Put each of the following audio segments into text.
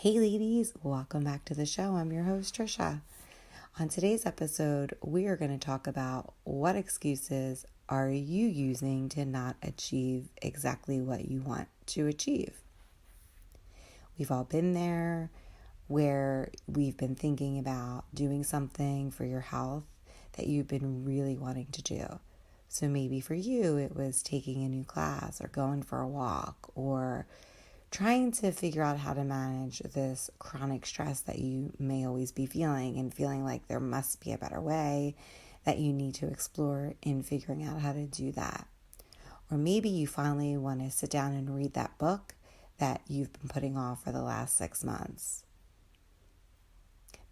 Hey ladies, welcome back to the show. I'm your host, Trisha. On today's episode, we are going to talk about what excuses are you using to not achieve exactly what you want to achieve. We've all been there where we've been thinking about doing something for your health that you've been really wanting to do. So maybe for you, it was taking a new class or going for a walk or trying to figure out how to manage this chronic stress that you may always be feeling and feeling like there must be a better way that you need to explore in figuring out how to do that. Or maybe you finally want to sit down and read that book that you've been putting off for the last 6 months.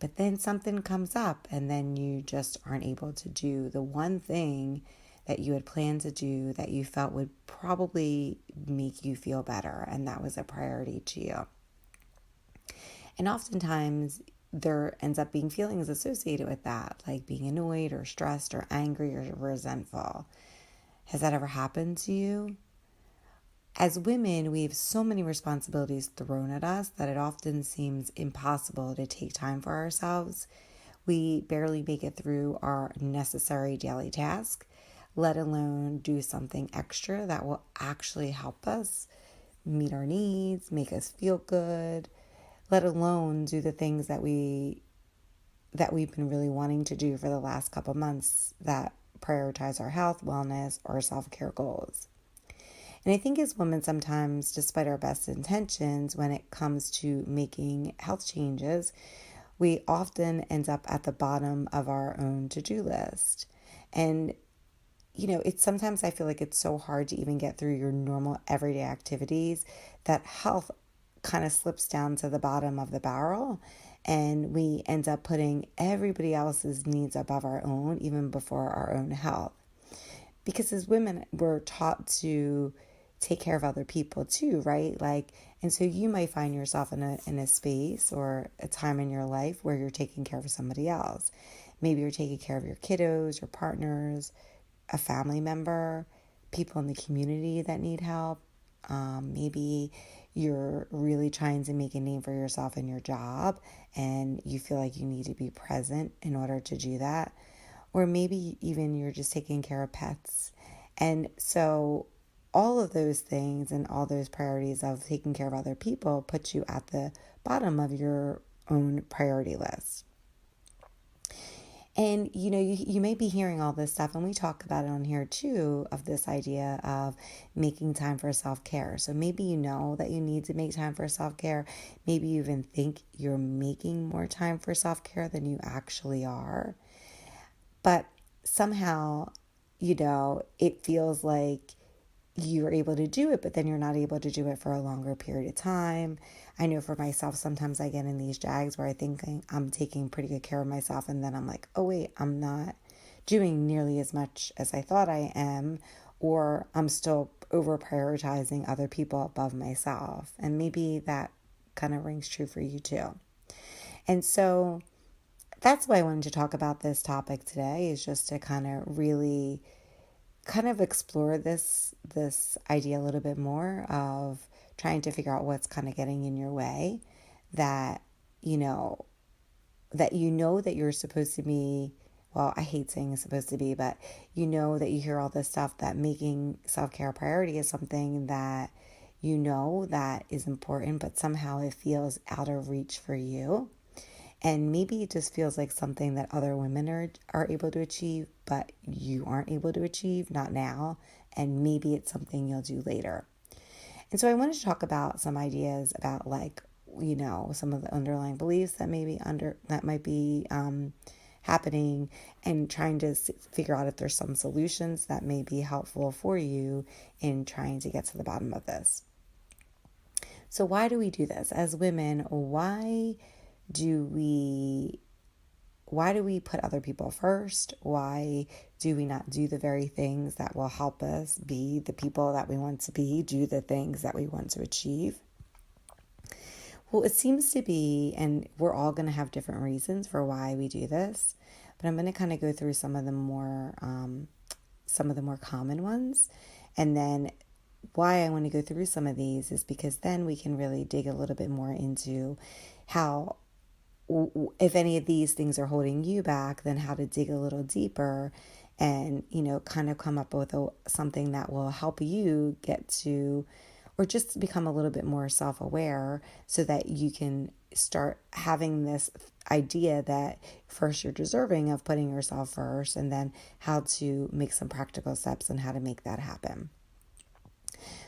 But then something comes up and then you just aren't able to do the one thing that you had planned to do that you felt would probably make you feel better, and that was a priority to you. And oftentimes there ends up being feelings associated with that, like being annoyed or stressed or angry or resentful. Has that ever happened to you? As women, we have so many responsibilities thrown at us that it often seems impossible to take time for ourselves. We barely make it through our necessary daily tasks, let alone do something extra that will actually help us meet our needs, make us feel good, let alone do the things that we've been really wanting to do for the last couple months that prioritize our health, wellness, or self-care goals. And I think as women, sometimes, despite our best intentions, when it comes to making health changes, we often end up at the bottom of our own to-do list. And it's sometimes I feel like it's so hard to even get through your normal everyday activities that health kind of slips down to the bottom of the barrel, and we end up putting everybody else's needs above our own, even before our own health. Because as women, we're taught to take care of other people too, right? And so you might find yourself in a space or a time in your life where you're taking care of somebody else. Maybe you're taking care of your kiddos, your partners, a family member, people in the community that need help. Maybe you're really trying to make a name for yourself in your job and you feel like you need to be present in order to do that. Or maybe even you're just taking care of pets. And so all of those things and all those priorities of taking care of other people put you at the bottom of your own priority list. And, you may be hearing all this stuff, and we talk about it on here too, of this idea of making time for self-care. So maybe you know that you need to make time for self-care. Maybe you even think you're making more time for self-care than you actually are. But somehow, it feels like you're able to do it, but then you're not able to do it for a longer period of time. I know for myself, sometimes I get in these jags where I think I'm taking pretty good care of myself, and then I'm like, oh wait, I'm not doing nearly as much as I thought I am, or I'm still over prioritizing other people above myself. And maybe that kind of rings true for you too. And so that's why I wanted to talk about this topic today, is just to kind of really explore this idea a little bit more of trying to figure out what's kind of getting in your way, that that you're supposed to be, well, I hate saying supposed to be, but that you hear all this stuff that making self-care a priority is something that that is important, but somehow it feels out of reach for you. And maybe it just feels like something that other women are able to achieve, but you aren't able to achieve, not now. And maybe it's something you'll do later. And so I wanted to talk about some ideas about some of the underlying beliefs that might be happening, and trying to figure out if there's some solutions that may be helpful for you in trying to get to the bottom of this. So why do we do this? As women, why do we put other people first? Why do we not do the very things that will help us be the people that we want to be, do the things that we want to achieve? Well, it seems to be, and we're all going to have different reasons for why we do this, but I'm going to kind of go through some of the more common ones, and then why I want to go through some of these is because then we can really dig a little bit more into how, if any of these things are holding you back, then how to dig a little deeper and, kind of come up with something that will help you get to, or just become a little bit more self-aware so that you can start having this idea that first you're deserving of putting yourself first, and then how to make some practical steps on how to make that happen.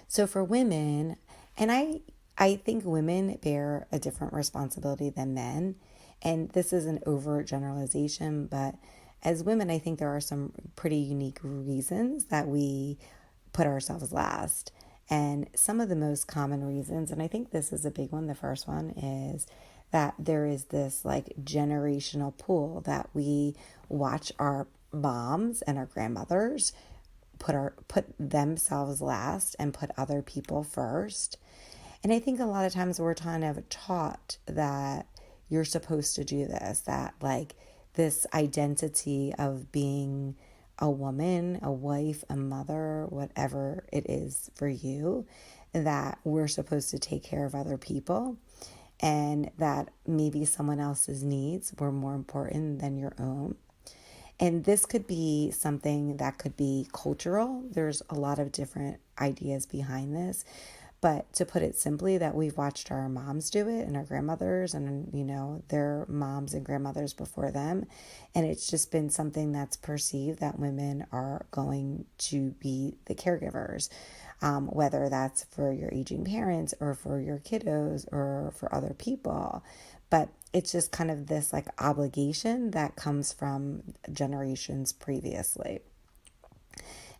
So for women, and I think women bear a different responsibility than men, and this is an overgeneralization, but as women, I think there are some pretty unique reasons that we put ourselves last. And some of the most common reasons, and I think this is a big one, the first one is that there is this like generational pull that we watch our moms and our grandmothers put themselves last and put other people first. And I think a lot of times we're kind of taught that you're supposed to do this, that like this identity of being a woman, a wife, a mother, whatever it is for you, that we're supposed to take care of other people, and that maybe someone else's needs were more important than your own. And this could be something that could be cultural. There's a lot of different ideas behind this. But to put it simply, that we've watched our moms do it and our grandmothers and, their moms and grandmothers before them. And it's just been something that's perceived that women are going to be the caregivers, whether that's for your aging parents or for your kiddos or for other people. But it's just kind of this like obligation that comes from generations previously.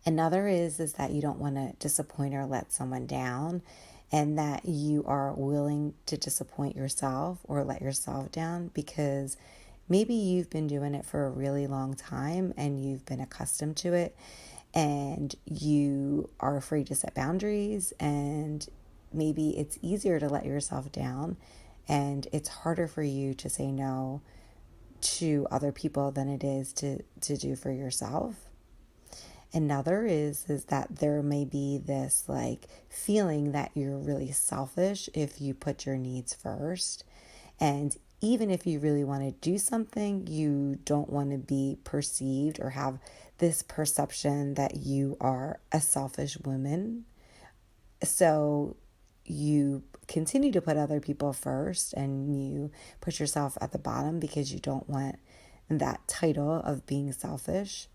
Another is that you don't want to disappoint or let someone down, and that you are willing to disappoint yourself or let yourself down because maybe you've been doing it for a really long time and you've been accustomed to it, and you are afraid to set boundaries, and maybe it's easier to let yourself down and it's harder for you to say no to other people than it is to do for yourself. Another is that there may be this like feeling that you're really selfish if you put your needs first. And even if you really want to do something, you don't want to be perceived or have this perception that you are a selfish woman. So you continue to put other people first and you put yourself at the bottom because you don't want that title of being selfish.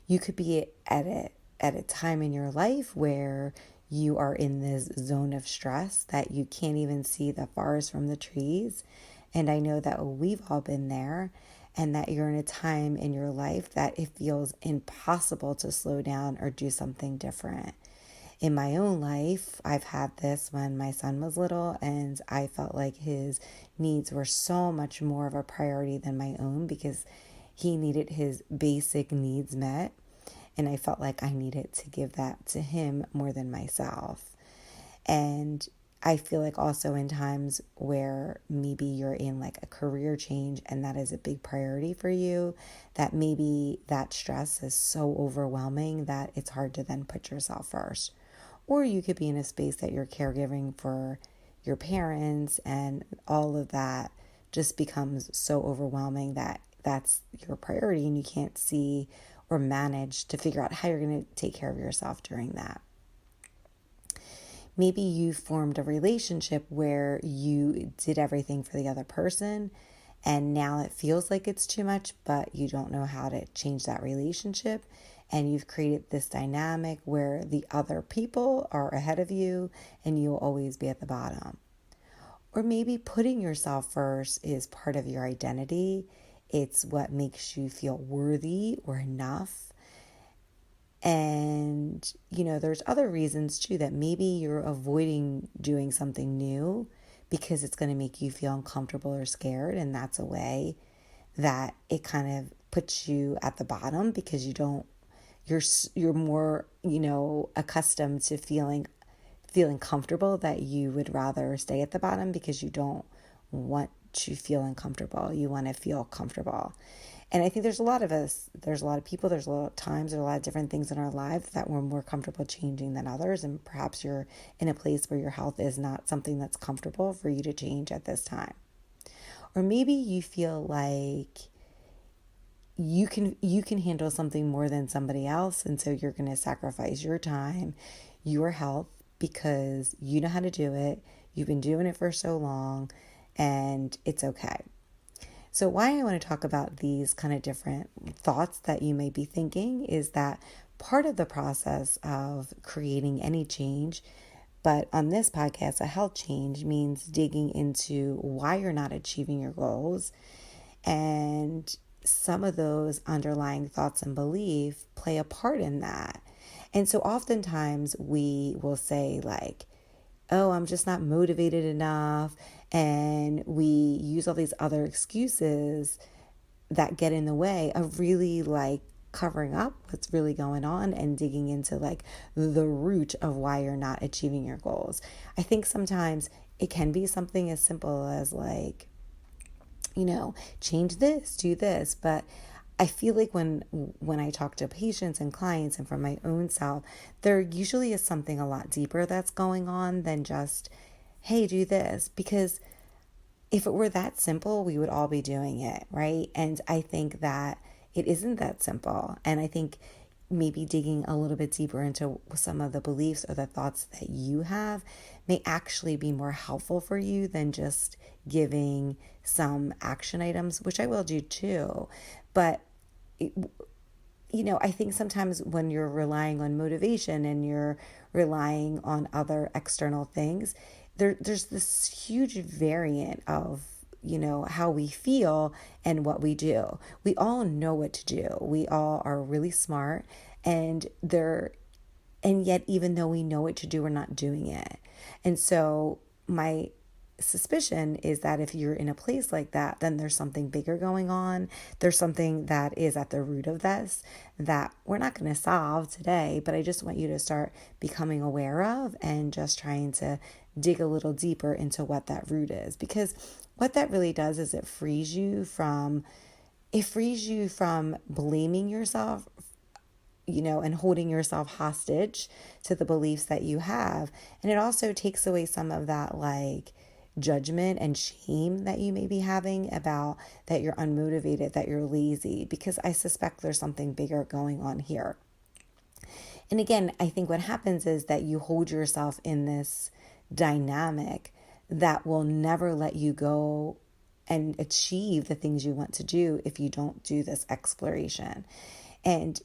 You could be at a time in your life where you are in this zone of stress that you can't even see the forest from the trees. And I know that we've all been there, and that you're in a time in your life that it feels impossible to slow down or do something different. In my own life, I've had this when my son was little, and I felt like his needs were so much more of a priority than my own because he needed his basic needs met, and I felt like I needed to give that to him more than myself. And I feel like also in times where maybe you're in like a career change and that is a big priority for you, that maybe that stress is so overwhelming that it's hard to then put yourself first. Or you could be in a space that you're caregiving for your parents, and all of that just becomes so overwhelming that that's your priority and you can't see or manage to figure out how you're going to take care of yourself during that. Maybe you formed a relationship where you did everything for the other person, and now it feels like it's too much, but you don't know how to change that relationship. And you've created this dynamic where the other people are ahead of you and you'll always be at the bottom. Or maybe putting yourself first is part of your identity. It's what makes you feel worthy or enough. And, there's other reasons too, that maybe you're avoiding doing something new because it's going to make you feel uncomfortable or scared. And that's a way that it kind of puts you at the bottom because you're more, accustomed to feeling comfortable, that you would rather stay at the bottom because you don't want to feel uncomfortable. You want to feel comfortable. And I think there's a lot of us, there's a lot of people, there's a lot of times, there's a lot of different things in our lives that we're more comfortable changing than others. And perhaps you're in a place where your health is not something that's comfortable for you to change at this time. Or maybe you feel like you can handle something more than somebody else, and so you're going to sacrifice your time, your health, because you know how to do it. You've been doing it for so long, and it's okay. So why I want to talk about these kind of different thoughts that you may be thinking is that part of the process of creating any change, but on this podcast, a health change means digging into why you're not achieving your goals. And some of those underlying thoughts and beliefs play a part in that. And so oftentimes we will say like, oh, I'm just not motivated enough. And we use all these other excuses that get in the way of really like covering up what's really going on and digging into like the root of why you're not achieving your goals. I think sometimes it can be something as simple as like, change this, do this. But I feel like when I talk to patients and clients and from my own self, there usually is something a lot deeper that's going on than just, hey, do this. Because if it were that simple, we would all be doing it, right? And I think that it isn't that simple. And I think maybe digging a little bit deeper into some of the beliefs or the thoughts that you have may actually be more helpful for you than just giving some action items, which I will do too. But, I think sometimes when you're relying on motivation and you're relying on other external things, there's this huge variant of how we feel and what we do. We all know what to do. We all are really smart, and yet even though we know what to do, we're not doing it. And so my suspicion is that if you're in a place like that, then there's something bigger going on. There's something that is at the root of this that we're not going to solve today, but I just want you to start becoming aware of and just trying to dig a little deeper into what that root is. Because what that really does is it frees you from blaming yourself, and holding yourself hostage to the beliefs that you have. And it also takes away some of that like judgment and shame that you may be having about that you're unmotivated, that you're lazy, because I suspect there's something bigger going on here. And again, I think what happens is that you hold yourself in this dynamic that will never let you go and achieve the things you want to do if you don't do this exploration. And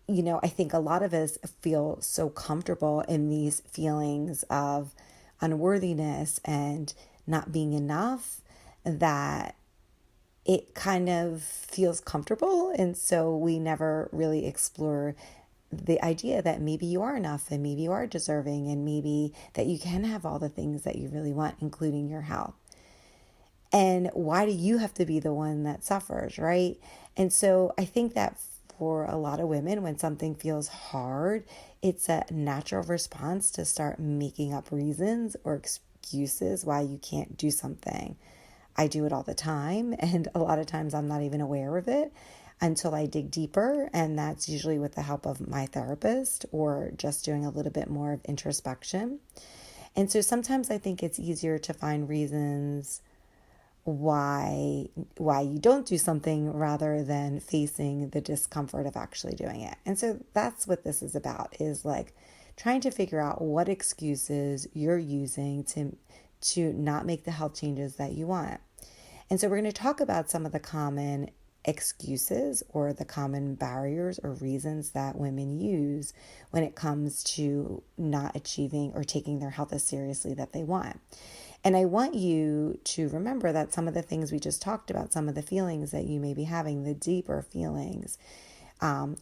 I think a lot of us feel so comfortable in these feelings of unworthiness and not being enough that it kind of feels comfortable. And so we never really explore the idea that maybe you are enough and maybe you are deserving and maybe that you can have all the things that you really want, including your health. And why do you have to be the one that suffers, right? And so I think that for a lot of women, when something feels hard, it's a natural response to start making up reasons or excuses why you can't do something. I do it all the time, and a lot of times I'm not even aware of it until I dig deeper, and that's usually with the help of my therapist or just doing a little bit more of introspection. And so sometimes I think it's easier to find reasons why you don't do something rather than facing the discomfort of actually doing it. And so that's what this is about, is like trying to figure out what excuses you're using to not make the health changes that you want. And so we're going to talk about some of the common excuses or the common barriers or reasons that women use when it comes to not achieving or taking their health as seriously that they want. And I want you to remember that some of the things we just talked about, some of the feelings that you may be having, the deeper feelings, are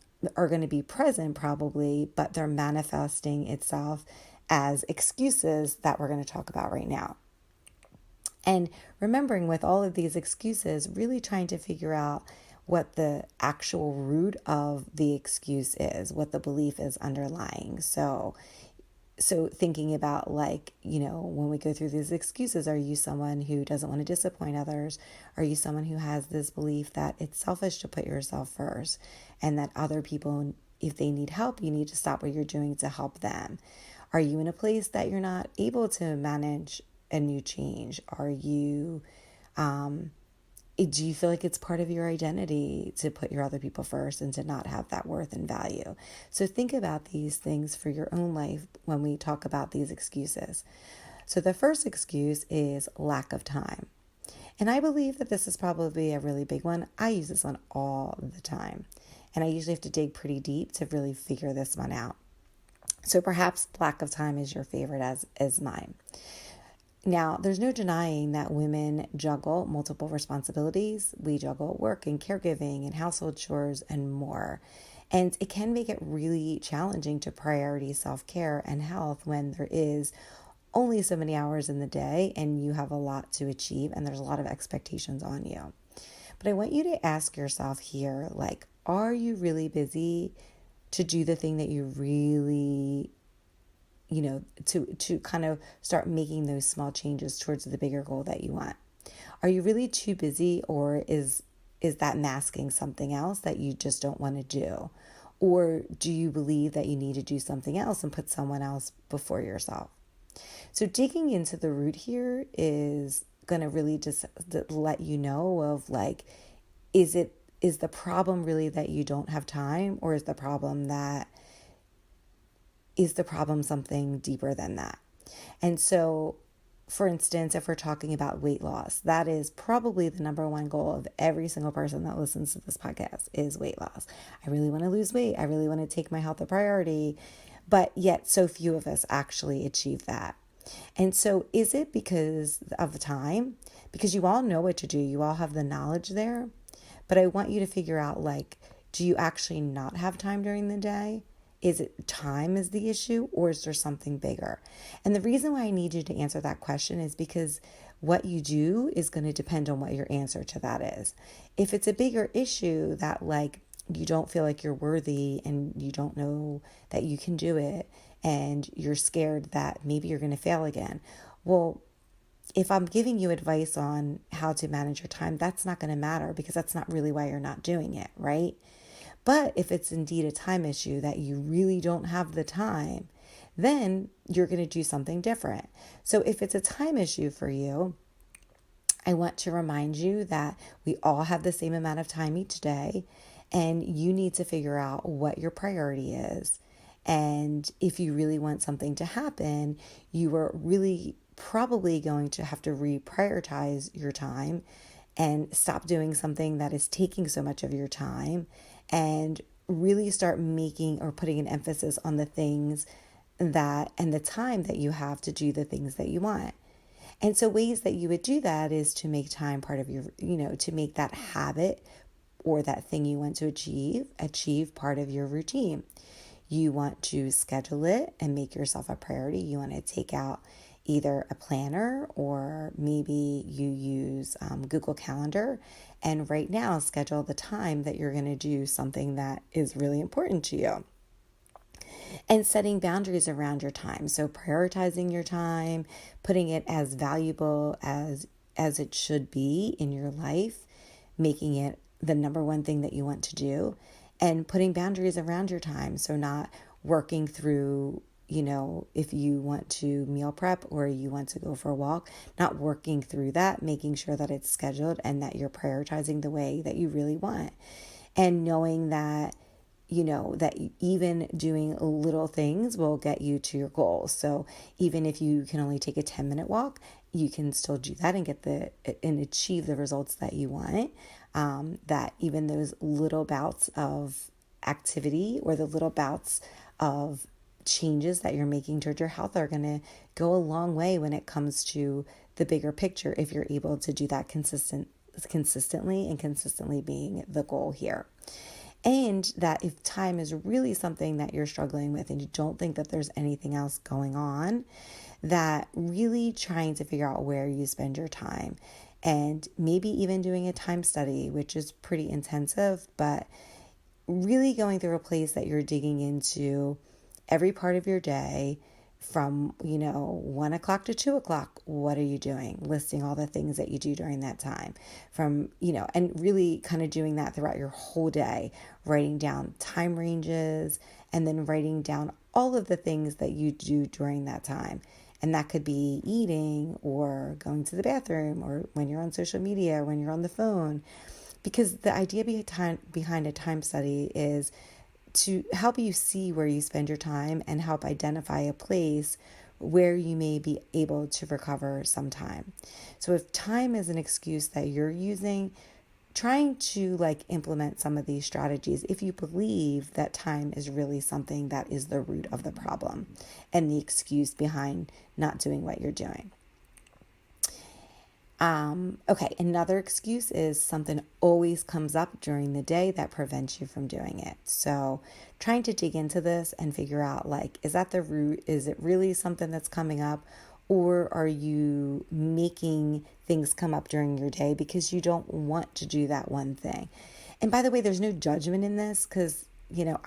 going to be present probably, but they're manifesting itself as excuses that we're going to talk about right now. And remembering with all of these excuses, really trying to figure out what the actual root of the excuse is, what the belief is underlying. So so thinking about, like, when we go through these excuses, are you someone who doesn't want to disappoint others? Are you someone who has this belief that it's selfish to put yourself first and that other people, if they need help, you need to stop what you're doing to help them? Are you in a place that you're not able to manage a new change? Do you feel like it's part of your identity to put your other people first and to not have that worth and value? So think about these things for your own life when we talk about these excuses. So the first excuse is lack of time. And I believe that this is probably a really big one. I use this one all the time. And I usually have to dig pretty deep to really figure this one out. So perhaps lack of time is your favorite as mine. Now, there's no denying that women juggle multiple responsibilities. We juggle work and caregiving and household chores and more. And it can make it really challenging to prioritize self-care and health when there is only so many hours in the day and you have a lot to achieve and there's a lot of expectations on you. But I want you to ask yourself here, like, are you really busy to do the thing that you really, to kind of start making those small changes towards the bigger goal that you want? Are you really too busy, or is that masking something else that you just don't want to do? Or do you believe that you need to do something else and put someone else before yourself? So digging into the root here is going to really just let you know of, like, is the problem really that you don't have time, or is the problem something deeper than that? And so, for instance, if we're talking about weight loss, that is probably the number one goal of every single person that listens to this podcast is weight loss. I really want to lose weight. I really want to take my health a priority. But yet so few of us actually achieve that. And so is it because of the time? Because you all know what to do. You all have the knowledge there. But I want you to figure out, like, do you actually not have time during the day? Is it time is the issue, or is there something bigger? And the reason why I need you to answer that question is because what you do is going to depend on what your answer to that is. If it's a bigger issue that, like, you don't feel like you're worthy and you don't know that you can do it and you're scared that maybe you're going to fail again, well, if I'm giving you advice on how to manage your time, that's not going to matter because that's not really why you're not doing it, right? But if it's indeed a time issue that you really don't have the time, then you're going to do something different. So if it's a time issue for you, I want to remind you that we all have the same amount of time each day, and you need to figure out what your priority is. And if you really want something to happen, you are really probably going to have to reprioritize your time and stop doing something that is taking so much of your time and really start making or putting an emphasis on the things that and the time that you have to do the things that you want. And so ways that you would do that is to make time part of your, to make that habit or that thing you want to achieve part of your routine. You want to schedule it and make yourself a priority. You want to take out either a planner or maybe you use Google Calendar, and right now schedule the time that you're going to do something that is really important to you. And setting boundaries around your time. So prioritizing your time, putting it as valuable as it should be in your life, making it the number one thing that you want to do, and putting boundaries around your time. So not working through, if you want to meal prep or you want to go for a walk, not working through that, making sure that it's scheduled and that you're prioritizing the way that you really want. And knowing that, that even doing little things will get you to your goals. So even if you can only take a 10-minute walk, you can still do that and achieve the results that you want. That even those little bouts of activity or the little bouts of changes that you're making towards your health are going to go a long way when it comes to the bigger picture if you're able to do that consistently and consistently being the goal here. And that if time is really something that you're struggling with and you don't think that there's anything else going on, that really trying to figure out where you spend your time and maybe even doing a time study, which is pretty intensive, but really going through a place that you're digging into every part of your day, from 1 o'clock to 2 o'clock, what are you doing? Listing all the things that you do during that time, from and really kind of doing that throughout your whole day, writing down time ranges, and then writing down all of the things that you do during that time. And that could be eating or going to the bathroom or when you're on social media, when you're on the phone. Because the idea behind a time study is to help you see where you spend your time and help identify a place where you may be able to recover some time. So if time is an excuse that you're using, trying to implement some of these strategies if you believe that time is really something that is the root of the problem and the excuse behind not doing what you're doing. Okay, another excuse is something always comes up during the day that prevents you from doing it. So trying to dig into this and figure out, is that the root? Is it really something that's coming up? Or are you making things come up during your day because you don't want to do that one thing? And by the way, there's no judgment in this because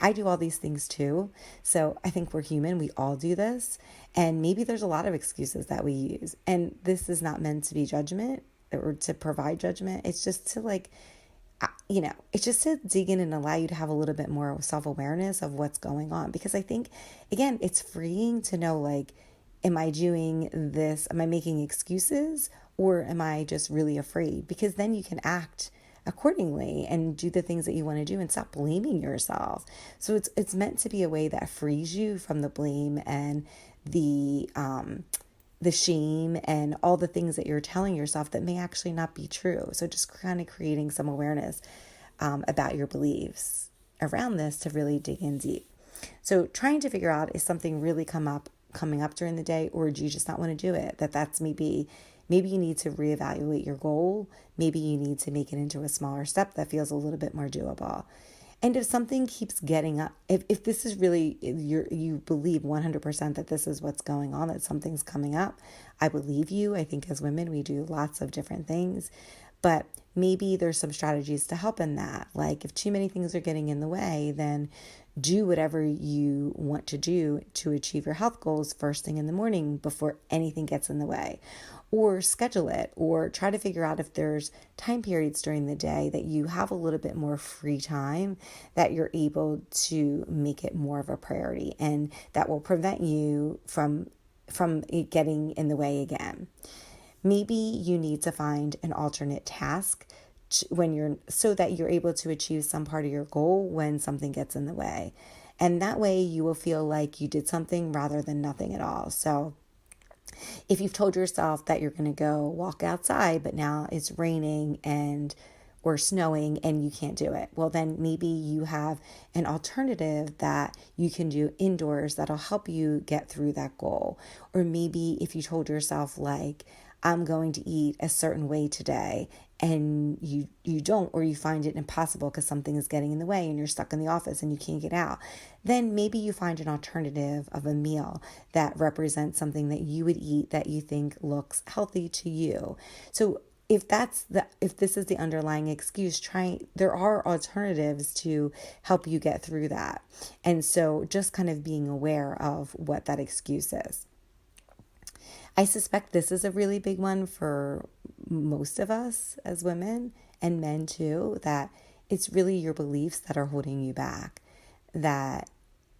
I do all these things too. So I think we're human. We all do this. And maybe there's a lot of excuses that we use. And this is not meant to be judgment or to provide judgment. It's just to it's just to dig in and allow you to have a little bit more self-awareness of what's going on. Because I think, again, it's freeing to know, am I doing this? Am I making excuses? Or am I just really afraid? Because then you can act accordingly and do the things that you want to do and stop blaming yourself. So it's meant to be a way that frees you from the blame and the shame and all the things that you're telling yourself that may actually not be true. So just kind of creating some awareness about your beliefs around this to really dig in deep. So trying to figure out, is something really coming up during the day, or do you just not want to do it? That's maybe you need to reevaluate your goal. Maybe you need to make it into a smaller step that feels a little bit more doable. And if something keeps getting up, if this is really, you believe 100% that this is what's going on, that something's coming up, I believe you. I think as women, we do lots of different things, but maybe there's some strategies to help in that. If too many things are getting in the way, then do whatever you want to do to achieve your health goals first thing in the morning before anything gets in the way. Or schedule it, or try to figure out if there's time periods during the day that you have a little bit more free time, that you're able to make it more of a priority, and that will prevent you from it getting in the way again. Maybe you need to find an alternate task so that you're able to achieve some part of your goal when something gets in the way. And that way you will feel like you did something rather than nothing at all. So if you've told yourself that you're going to go walk outside, but now it's raining or snowing and you can't do it, well, then maybe you have an alternative that you can do indoors that'll help you get through that goal. Or maybe if you told yourself, I'm going to eat a certain way today, and you don't, or you find it impossible because something is getting in the way and you're stuck in the office and you can't get out, then maybe you find an alternative of a meal that represents something that you would eat that you think looks healthy to you. So if this is the underlying excuse, there are alternatives to help you get through that. And so just kind of being aware of what that excuse is. I suspect this is a really big one for most of us as women, and men too, that it's really your beliefs that are holding you back. That,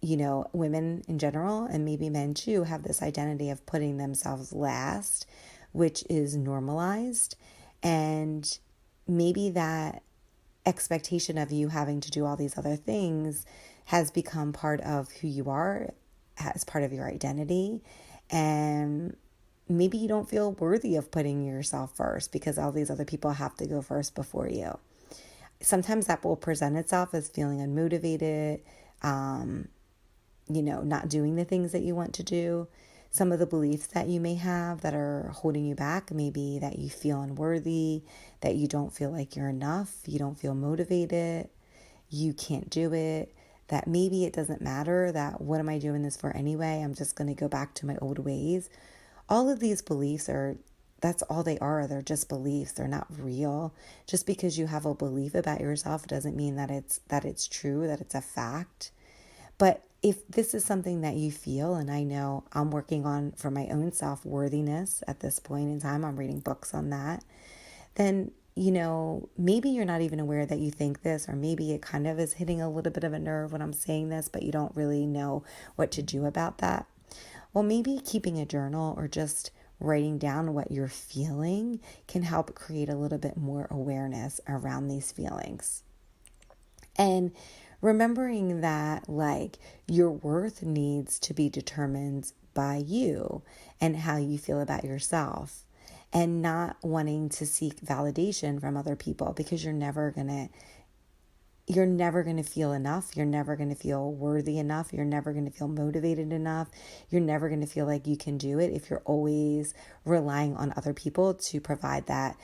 women in general, and maybe men too, have this identity of putting themselves last, which is normalized. And maybe that expectation of you having to do all these other things has become part of who you are, as part of your identity. And maybe you don't feel worthy of putting yourself first because all these other people have to go first before you. Sometimes that will present itself as feeling unmotivated, not doing the things that you want to do. Some of the beliefs that you may have that are holding you back, maybe that you feel unworthy, that you don't feel like you're enough, you don't feel motivated, you can't do it, that maybe it doesn't matter, that what am I doing this for anyway? I'm just going to go back to my old ways. All of these beliefs that's all they are. They're just beliefs. They're not real. Just because you have a belief about yourself doesn't mean that it's true, that it's a fact. But if this is something that you feel, and I know I'm working on for my own self-worthiness at this point in time, I'm reading books on that, then, maybe you're not even aware that you think this, or maybe it kind of is hitting a little bit of a nerve when I'm saying this, but you don't really know what to do about that. Well, maybe keeping a journal or just writing down what you're feeling can help create a little bit more awareness around these feelings. And remembering that, like, your worth needs to be determined by you and how you feel about yourself, and not wanting to seek validation from other people, because you're never going to feel enough. You're never going to feel worthy enough. You're never going to feel motivated enough. You're never going to feel like you can do it if you're always relying on other people to provide that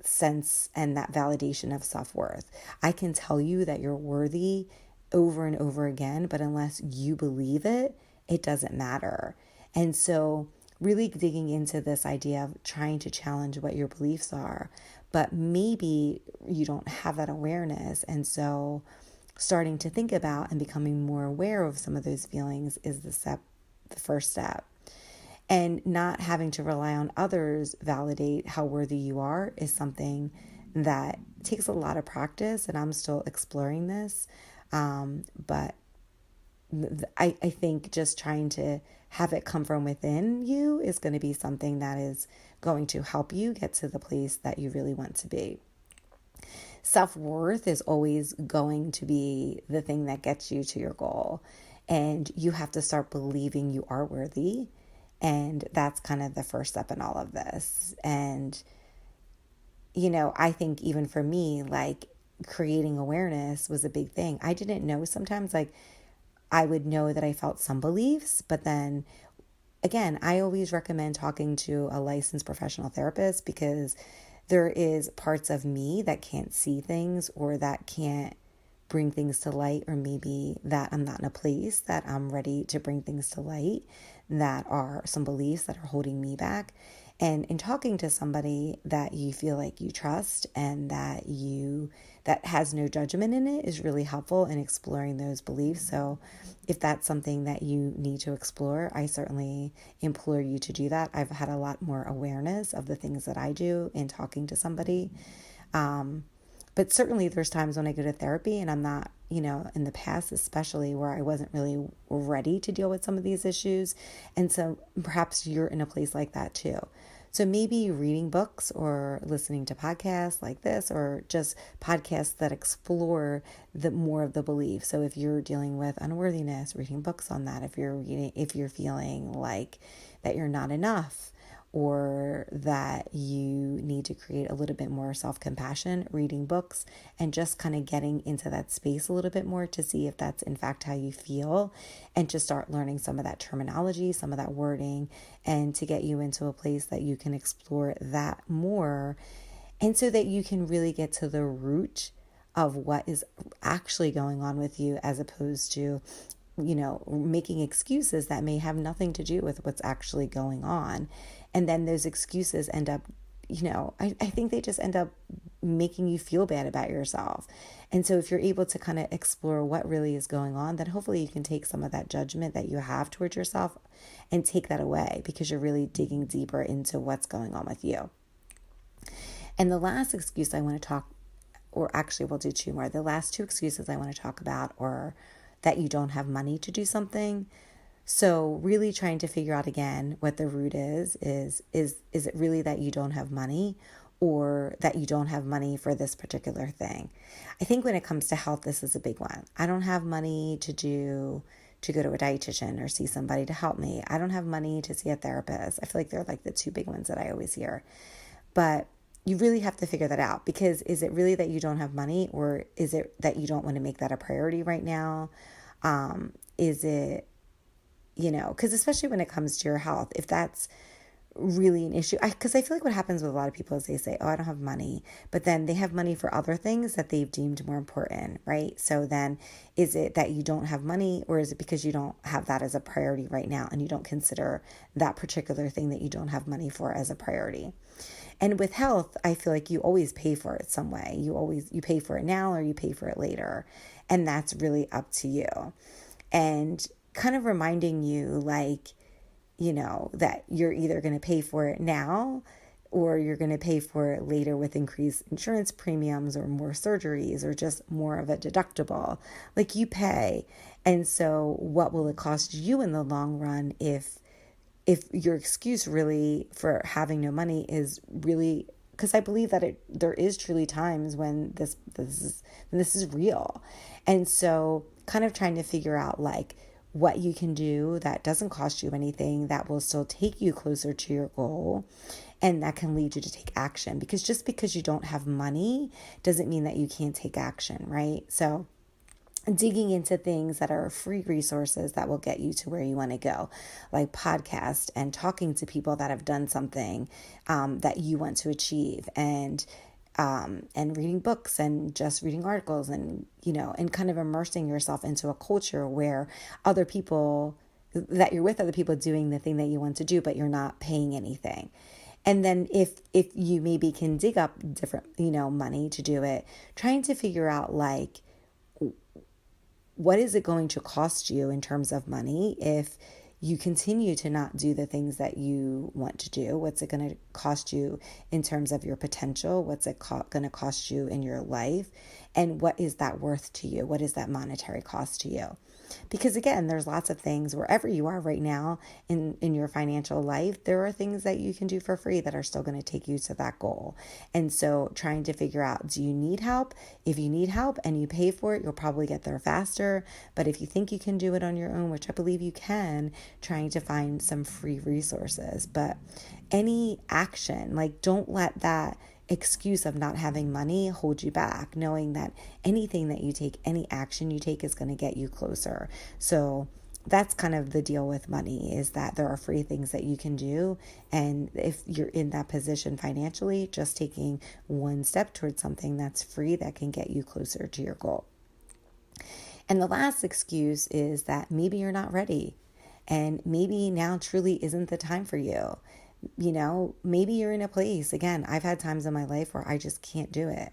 sense and that validation of self-worth. I can tell you that you're worthy over and over again, but unless you believe it, it doesn't matter. And so really digging into this idea of trying to challenge what your beliefs are, but maybe you don't have that awareness. And so starting to think about and becoming more aware of some of those feelings is the first step. And not having to rely on others validate how worthy you are is something that takes a lot of practice, and I'm still exploring this. But I think just trying to have it come from within you is going to be something that is going to help you get to the place that you really want to be. Self-worth is always going to be the thing that gets you to your goal. And you have to start believing you are worthy. And that's kind of the first step in all of this. And, I think even for me, like, creating awareness was a big thing. I didn't know sometimes, like, I would know that I felt some beliefs, but then again, I always recommend talking to a licensed professional therapist, because there is parts of me that can't see things, or that can't bring things to light, or maybe that I'm not in a place that I'm ready to bring things to light, that are some beliefs that are holding me back. And in talking to somebody that you feel like you trust and that has no judgment in it is really helpful in exploring those beliefs. So if that's something that you need to explore, I certainly implore you to do that. I've had a lot more awareness of the things that I do in talking to somebody. But certainly there's times when I go to therapy and I'm not, in the past especially, where I wasn't really ready to deal with some of these issues. And so perhaps you're in a place like that too. So maybe reading books or listening to podcasts like this, or just podcasts that explore the more of the belief. So if you're dealing with unworthiness, reading books on that. If you're feeling like that you're not enough, or that you need to create a little bit more self-compassion, reading books and just kind of getting into that space a little bit more to see if that's in fact how you feel, and to start learning some of that terminology, some of that wording, and to get you into a place that you can explore that more, and so that you can really get to the root of what is actually going on with you, as opposed to making excuses that may have nothing to do with what's actually going on. And then those excuses end up, I think they just end up making you feel bad about yourself. And so if you're able to kind of explore what really is going on, then hopefully you can take some of that judgment that you have towards yourself and take that away, because you're really digging deeper into what's going on with you. And the last excuse I want to talk, or actually we'll do two more. The last two excuses I want to talk about are that you don't have money to do something. So really trying to figure out again what the root is it really that you don't have money, or that you don't have money for this particular thing? I think when it comes to health, this is a big one. I don't have money to go to a dietitian or see somebody to help me. I don't have money to see a therapist. I feel like they're like the two big ones that I always hear. But you really have to figure that out, because is it really that you don't have money, or is it that you don't want to make that a priority right now? Is it, because especially when it comes to your health, if that's really an issue, because I feel like what happens with a lot of people is they say, oh, I don't have money, but then they have money for other things that they've deemed more important, right? So then is it that you don't have money, or is it because you don't have that as a priority right now, and you don't consider that particular thing that you don't have money for as a priority? And with health, I feel like you always pay for it some way. You pay for it now, or you pay for it later. And that's really up to you. and kind of reminding you like, that you're either going to pay for it now or you're going to pay for it later with increased insurance premiums or more surgeries or just more of a deductible. Like you pay. And so what will it cost you in the long run if your excuse really for having no money is really, because I believe that there is truly times when this is real. And so kind of trying to figure out like what you can do that doesn't cost you anything, that will still take you closer to your goal, and that can lead you to take action. Because just because you don't have money doesn't mean that you can't take action, right? So digging into things that are free resources that will get you to where you want to go, like podcasts and talking to people that have done something that you want to achieve, and reading books and just reading articles, and and kind of immersing yourself into a culture where that you're with other people doing the thing that you want to do, but you're not paying anything. And then if you maybe can dig up different money to do it, trying to figure out like, what is it going to cost you in terms of money if you continue to not do the things that you want to do? What's it going to cost you in terms of your potential? What's it going to cost you in your life? And what is that worth to you? What is that monetary cost to you? Because again, there's lots of things wherever you are right now in your financial life, there are things that you can do for free that are still going to take you to that goal. And so trying to figure out, do you need help? If you need help and you pay for it, you'll probably get there faster. But if you think you can do it on your own, which I believe you can, trying to find some free resources. But any action, like don't let that excuse of not having money hold you back, knowing that anything that you take, any action you take is going to get you closer. So that's kind of the deal with money, is that there are free things that you can do. And if you're in that position financially, just taking one step towards something that's free that can get you closer to your goal. And the last excuse is that maybe you're not ready, and maybe now truly isn't the time for you. Maybe you're in a place, again, I've had times in my life where I just can't do it.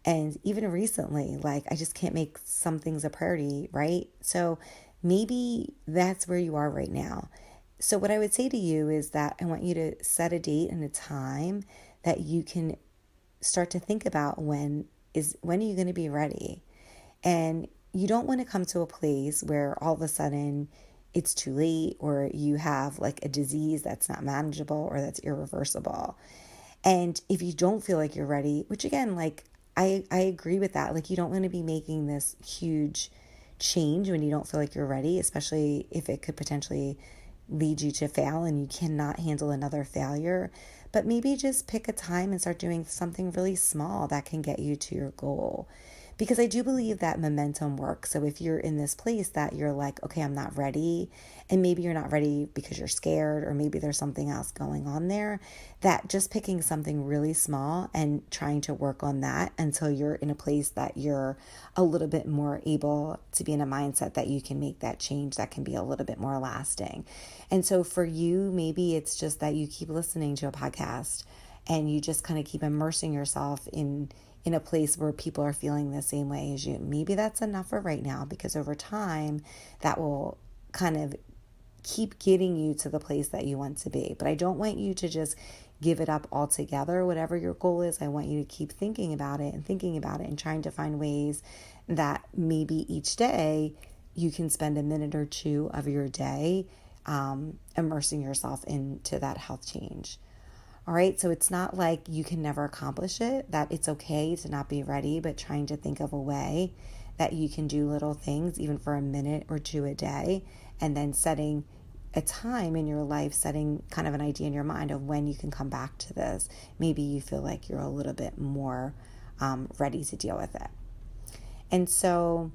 And even recently, like I just can't make some things a priority, right? So maybe that's where you are right now. So what I would say to you is that I want you to set a date and a time that you can start to think about when are you going to be ready? And you don't want to come to a place where all of a sudden it's too late, or you have like a disease that's not manageable or that's irreversible. And if you don't feel like you're ready, which again, like I agree with that. Like you don't want to be making this huge change when you don't feel like you're ready, especially if it could potentially lead you to fail and you cannot handle another failure. But maybe just pick a time and start doing something really small that can get you to your goal. Because I do believe that momentum works. So if you're in this place that you're like, okay, I'm not ready, and maybe you're not ready because you're scared, or maybe there's something else going on there, that just picking something really small and trying to work on that until you're in a place that you're a little bit more able to be in a mindset that you can make that change that can be a little bit more lasting. And so for you, maybe it's just that you keep listening to a podcast and you just kind of keep immersing yourself in a place where people are feeling the same way as you. Maybe that's enough for right now, because over time that will kind of keep getting you to the place that you want to be. But I don't want you to just give it up altogether. Whatever your goal is, I want you to keep thinking about it and trying to find ways that maybe each day you can spend a minute or two of your day immersing yourself into that health change. All right, so it's not like you can never accomplish it, that it's okay to not be ready, but trying to think of a way that you can do little things, even for a minute or two a day, and then setting a time in your life, setting kind of an idea in your mind of when you can come back to this. Maybe you feel like you're a little bit more ready to deal with it. And so,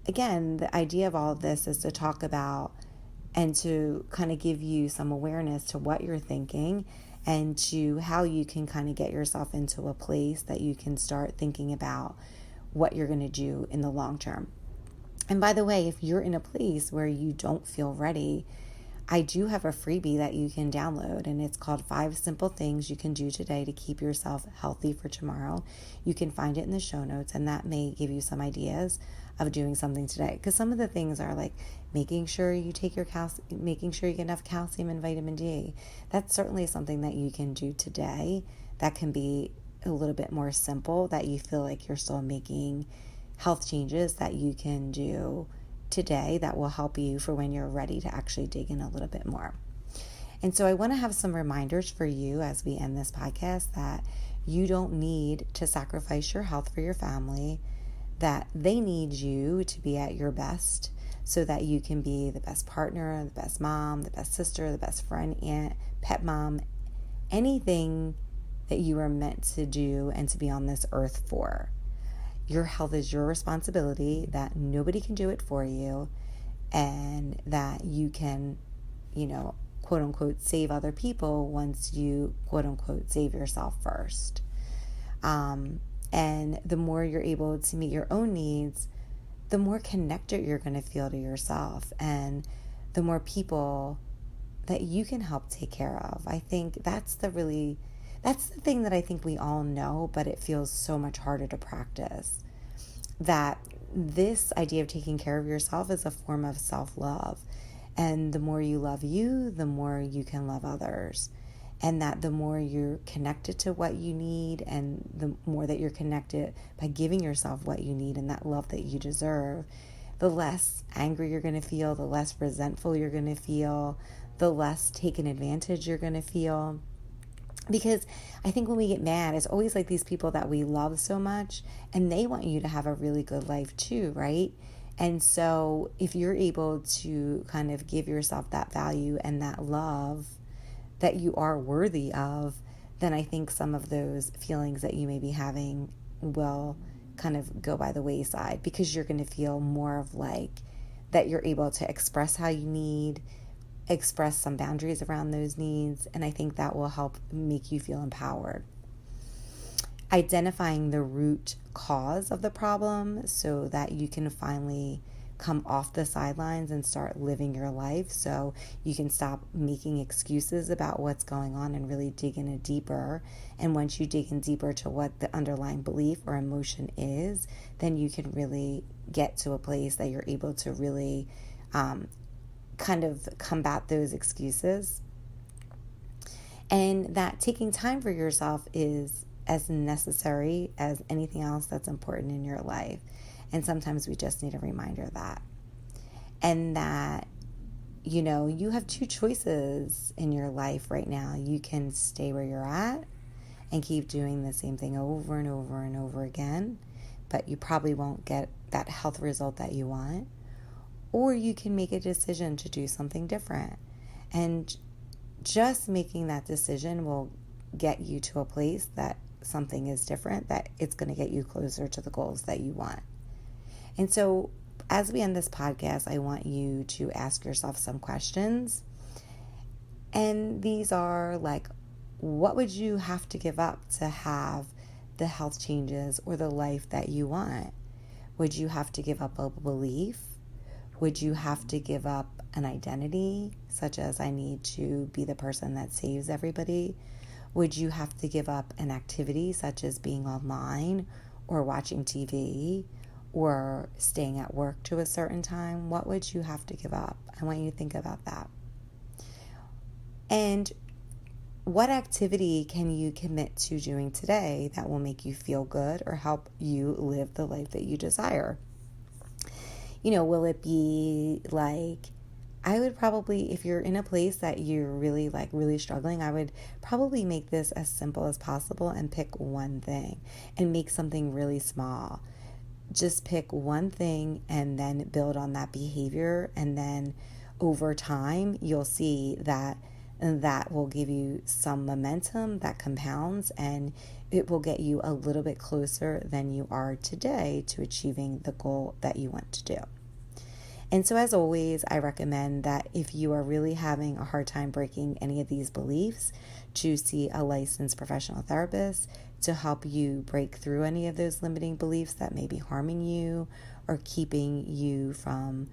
again, the idea of all of this is to talk about and to kind of give you some awareness to what you're thinking and to how you can kind of get yourself into a place that you can start thinking about what you're going to do in the long term. And by the way, if you're in a place where you don't feel ready, I do have a freebie that you can download, and it's called 5 Simple Things You Can Do Today to Keep Yourself Healthy for Tomorrow. You can find it in the show notes, and that may give you some ideas of doing something today. Because some of the things are like making sure you take your making sure you get enough calcium and vitamin D. That's certainly something that you can do today. That can be a little bit more simple, that you feel like you're still making health changes that you can do today that will help you for when you're ready to actually dig in a little bit more. And so I want to have some reminders for you as we end this podcast that you don't need to sacrifice your health for your family, that they need you to be at your best so that you can be the best partner, the best mom, the best sister, the best friend, aunt, pet mom, anything that you are meant to do and to be on this earth for. Your health is your responsibility, that nobody can do it for you, and that you can, quote unquote, save other people once you, quote unquote, save yourself first. And the more you're able to meet your own needs, the more connected you're going to feel to yourself, and the more people that you can help take care of. I think that's the thing that I think we all know, but it feels so much harder to practice. That this idea of taking care of yourself is a form of self-love. And the more you love you, the more you can love others. And that the more you're connected to what you need, and the more that you're connected by giving yourself what you need and that love that you deserve, the less angry you're going to feel, the less resentful you're going to feel, the less taken advantage you're going to feel. Because I think when we get mad, it's always like these people that we love so much, and they want you to have a really good life too, right? And so if you're able to kind of give yourself that value and that love that you are worthy of, then I think some of those feelings that you may be having will kind of go by the wayside, because you're going to feel more of like that you're able to express how you need, express some boundaries around those needs, and I think that will help make you feel empowered. Identifying the root cause of the problem so that you can finally come off the sidelines and start living your life, so you can stop making excuses about what's going on and really dig in deeper. And once you dig in deeper to what the underlying belief or emotion is, then you can really get to a place that you're able to really kind of combat those excuses. And that taking time for yourself is as necessary as anything else that's important in your life. And sometimes we just need a reminder of that. And that, you have 2 choices in your life right now. You can stay where you're at and keep doing the same thing over and over and over again, but you probably won't get that health result that you want. Or you can make a decision to do something different. And just making that decision will get you to a place that something is different, that it's going to get you closer to the goals that you want. And so as we end this podcast, I want you to ask yourself some questions. And these are like, what would you have to give up to have the health changes or the life that you want? Would you have to give up a belief? Would you have to give up an identity, such as I need to be the person that saves everybody? Would you have to give up an activity, such as being online or watching TV or staying at work to a certain time? What would you have to give up? I want you to think about that. And what activity can you commit to doing today that will make you feel good or help you live the life that you desire? Will it be like, I would probably, if you're in a place that you're really struggling, I would probably make this as simple as possible and pick one thing and make something really small. Just pick one thing and then build on that behavior. And then over time, you'll see that will give you some momentum that compounds, and it will get you a little bit closer than you are today to achieving the goal that you want to do. And so as always, I recommend that if you are really having a hard time breaking any of these beliefs, to see a licensed professional therapist to help you break through any of those limiting beliefs that may be harming you or keeping you from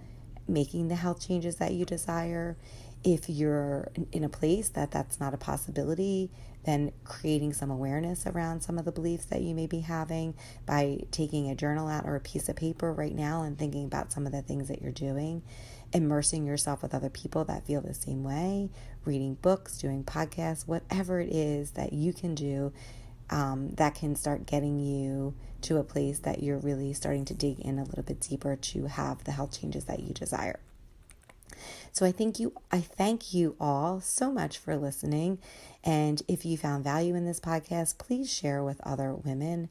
making the health changes that you desire. If you're in a place that that's not a possibility, then creating some awareness around some of the beliefs that you may be having by taking a journal out or a piece of paper right now and thinking about some of the things that you're doing, immersing yourself with other people that feel the same way, reading books, doing podcasts, whatever it is that you can do that can start getting you to a place that you're really starting to dig in a little bit deeper to have the health changes that you desire. So I thank you all so much for listening. And if you found value in this podcast, please share with other women,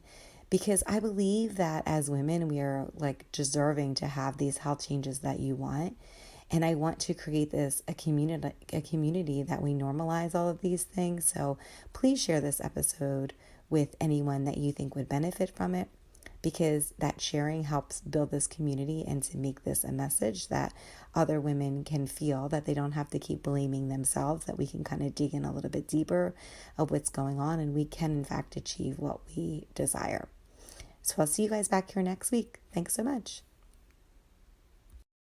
because I believe that as women, we are like deserving to have these health changes that you want. And I want to create a community that we normalize all of these things. So please share this episode with anyone that you think would benefit from it, because that sharing helps build this community and to make this a message that other women can feel that they don't have to keep blaming themselves, that we can kind of dig in a little bit deeper of what's going on, and we can in fact achieve what we desire. So I'll see you guys back here next week. Thanks so much.